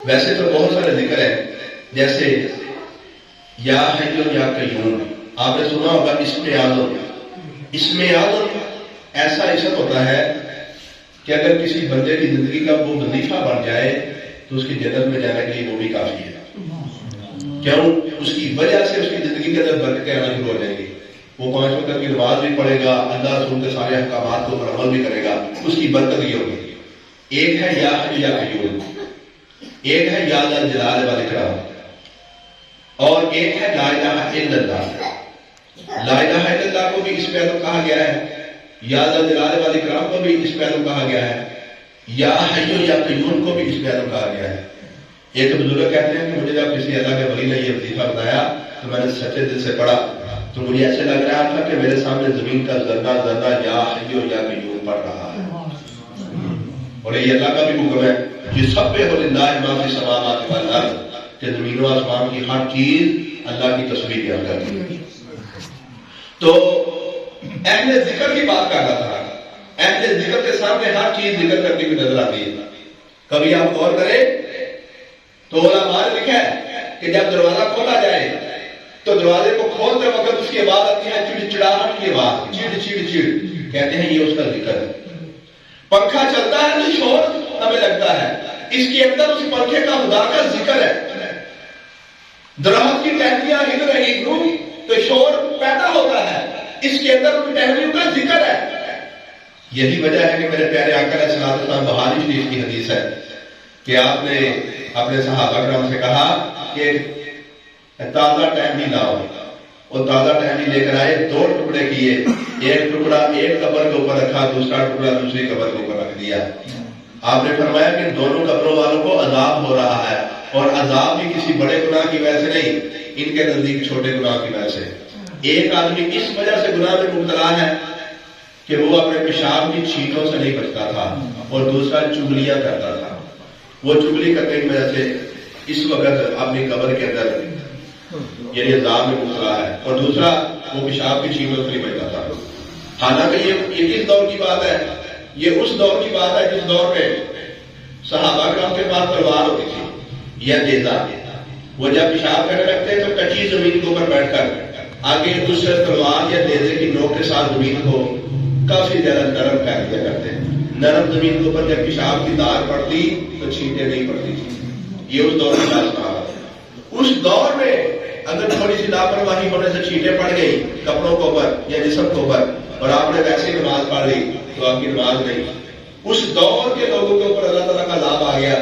ویسے تو بہت سارے ذکر ہیں، جیسے یا حیو یا قیوم، آپ نے سنا ہوگا اسم اعظم۔ اسم اعظم ایسا اسم ہوتا ہے کہ اگر کسی بندے کی زندگی کا وہ وظیفہ بن جائے تو اس کی جنت میں جانے کے لیے وہ بھی کافی ہے۔ کیوں؟ اس کی وجہ سے اس کی زندگی کے اندر برکتیں آنا شروع ہو جائیں گی۔ وہ 5 وقت کی نماز بھی پڑھے گا، اللہ رسول کے سارے احکامات کو پر عمل بھی کرے گا، اس کی برکت یہ ہوگی۔ ایک ہے یا حی یا قیوم، ایک ہے یا ذا الجلال والاکرام، اور ایک ہے لا الہ الا اللہ۔ لا الہ الا اللہ کو بھی اس پہلو کہا گیا ہے، یا ذا الجلال والاکرام کو بھی اس پہلو کہا گیا ہے، یا حی یا قیوم کو بھی اس پہلو کہا گیا ہے۔ ایک بزرگ کہتے ہیں کہ مجھے جب کسی اللہ کے ولی نے یہ وظیفہ بتایا تو میں نے سچے دل سے پڑھا تو مجھے ایسے لگ رہا تھا کہ میرے سامنے زمین کا ذرہ ذرہ یا حی یا قیوم پڑھ رہا ہے، اور یہ اللہ کا بھی حکم ہے کہ یسبح للہ ما فی السماوات والارض، کہ زمین و آسمان کی ہر چیز اللہ کی تسبیح بیان کرتی ہے۔ تو اہل ذکر کی بات کر رہا تھا، اہل ذکر کے سامنے ہر چیز ذکر کرتی ہوئی نظر آتی ہے۔ کبھی آپ غور کریں تو علماء نے لکھا ہے کہ جب دروازہ کھولا جائے تو دروازے کو کھولتے وقت اس کی آواز آتی ہے چڑچڑاہٹ کی آواز، چڑ چڑ چڑ، کہتے ہیں یہ اس کا ذکر ہے۔ پنکھا چلتا ہے تو شور ہمیں لگتا ہے، اس کے اندر اس پنکھے کا خدا کا ذکر ہے۔ درخت کی ٹہنیاں ہل رہی ہوں تو شور پیدا ہوتا ہے، اس کے اندر ان ٹہنیوں کا ذکر ہے۔ یہی وجہ ہے کہ میرے پیارے آقا علیہ الصلوۃ والسلام بخاری شریف کی حدیث ہے کہ آپ نے اپنے صحابہ کرام سے کہا کہ تازہ ٹہنی لاؤ، اور تازہ ٹہنی لے کر آئے، 2 ٹکڑے کیے، ایک ٹکڑا ایک قبر کے اوپر رکھا، دوسرا ٹکڑا دوسری قبر کے اوپر رکھ دیا۔ آپ نے فرمایا کہ دونوں قبروں والوں کو عذاب ہو رہا ہے، اور عذاب بھی کسی بڑے گناہ کی وجہ سے نہیں، ان کے نزدیک چھوٹے گناہ کی وجہ سے۔ ایک آدمی اس وجہ سے گناہ میں مبتلا ہے کہ وہ اپنے پیشاب کی چھینٹوں سے نہیں بچتا تھا، اور دوسرا چگلیاں کرتا تھا، وہ چگلی کرنے کی وجہ سے اس وقت اپنی قبر کے اندر یعنی عذاب میں مبتلا ہے، اور دوسرا وہ پیشاب کی چھینٹوں سے نہیں بچتا تھا۔ حالانکہ یہ کس دور کی بات ہے؟ یہ اس دور کی بات ہے جس دور میں صحابہ کرام کے پاس تلوار ہوتی تھی یا نیزہ، وہ جب پیشاب کرنے لگتے تو کچی زمین کے اوپر بیٹھ کر آگے دوسرے تلوار یا نیزے کی نوک کے ساتھ زمین کو کافی زیادہ نرم کر دیا کرتے ہیں۔ نرم زمین کے اوپر جب پیشاب کی داغ پڑتی تو چھینٹیں نہیں پڑتی تھی۔ یہ اس دور کی بات ہے۔ اس دور میں اگر تھوڑی سی لاپرواہی ہونے سے چھینٹیں پڑ گئی کپڑوں کے اوپر یا جسم کے اوپر، اور آپ نے ویسے نماز پڑھ لی تو آپ کی نماز نہیں۔ اس دور کے لوگوں کے اوپر اللہ تعالیٰ کا عذاب آ گیا۔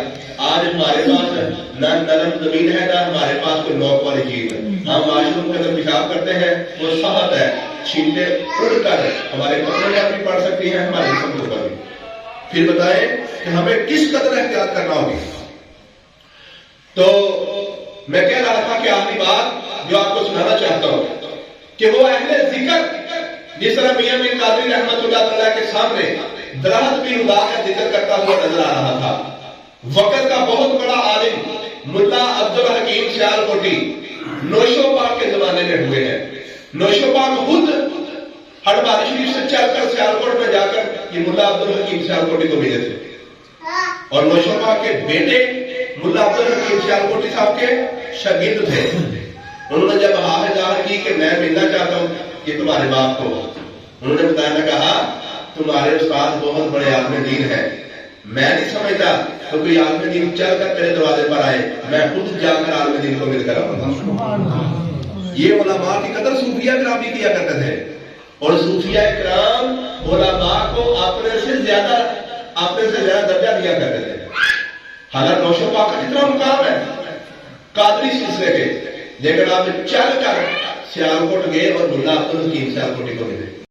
آج ہمارے پاس نہ نرم زمین ہے، نہ ہمارے پاس کوئی نوک والی چیز ہے۔ ہم واش روم کے اندر پیشاب کرتے ہیں، وہ سخت ہے، چھینٹیں اڑ کر ہمارے کپڑوں پر بھی پڑ سکتی ہیں، ہمارے جسم کے اوپر بھی۔ پھر بتائیں کہ ہمیں کس قدر احتیاط کرنا ہوگی۔ تو میں کہہ رہا تھا کہ آخری بات جو آپ کو سنانا چاہتا ہوں کہ وہ اہل ذکر، جس طرح میاں میر قادری رحمۃ اللہ تعالیٰ کے سامنے درخت بھی خدا کا ذکر کرتا ہوا نظر آ رہا تھا۔ وقت کا بہت بڑا عالم ملا عبد الحکیم سیالکوٹی نوشو پاک کے زمانے میں ہوئے ہیں۔ نوشو پاک خود ہڑباری شریف سے چل کر سیالکوٹ میں جا کر یہ ملا عبد الحکیم سیالکوٹی کو ملے تھے، اور نوشو پاک کے بیٹے ملا عبد الحکیم سیالکوٹی صاحب کے شاگرد تھے۔ انہوں نے جب ہاں ظاہر کی کہ میں ملنا چاہتا ہوں کہ تمہارے باپ کو، انہوں نے بتایا، کہا تمہارے استاد بہت بڑے عالم دین ہیں، میں نہیں سمجھتا تو کوئی عالم دین چل کر میرے دروازے پر آئے، میں خود جا کر عالم دین کو مل کر آؤں گا۔ یہ علماء کی قدر صوفیہ کرام بھی کیا کرتے تھے، اور صوفیہ کرام علماء کو اپنے سے زیادہ درجہ دیا کرتے تھے۔ حالانکہ نوشو پاک کا کتنا مقام ہے قادری سلسلے کے، لیکن آپ چل کر سیالکوٹ گئے اور ملا عبد الحکیم سیالکوٹی کو ملے۔